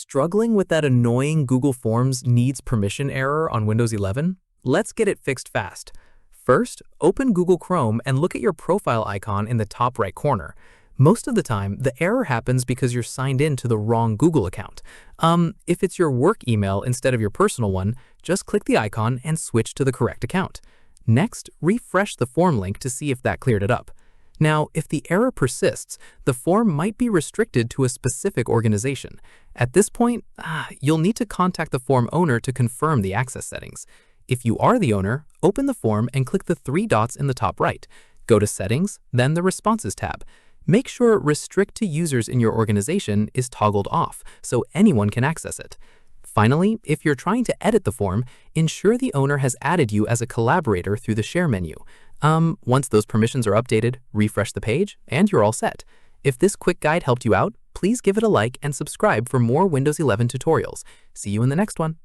Struggling with that annoying Google Forms needs permission error on Windows 11? Let's get it fixed fast. First, open Google Chrome and look at your profile icon in the top right corner. Most of the time, the error happens because you're signed in to the wrong Google account. If it's your work email instead of your personal one, just click the icon and switch to the correct account. Next, refresh the form link to see if that cleared it up. Now, if the error persists, the form might be restricted to a specific organization. At this point, you'll need to contact the form owner to confirm the access settings. If you are the owner, open the form and click the three dots in the top right. Go to Settings, then the Responses tab. Make sure Restrict to Users in your organization is toggled off so anyone can access it. Finally, if you're trying to edit the form, ensure the owner has added you as a collaborator through the Share menu. Once those permissions are updated, refresh the page, and you're all set. If this quick guide helped you out, please give it a like and subscribe for more Windows 11 tutorials. See you in the next one.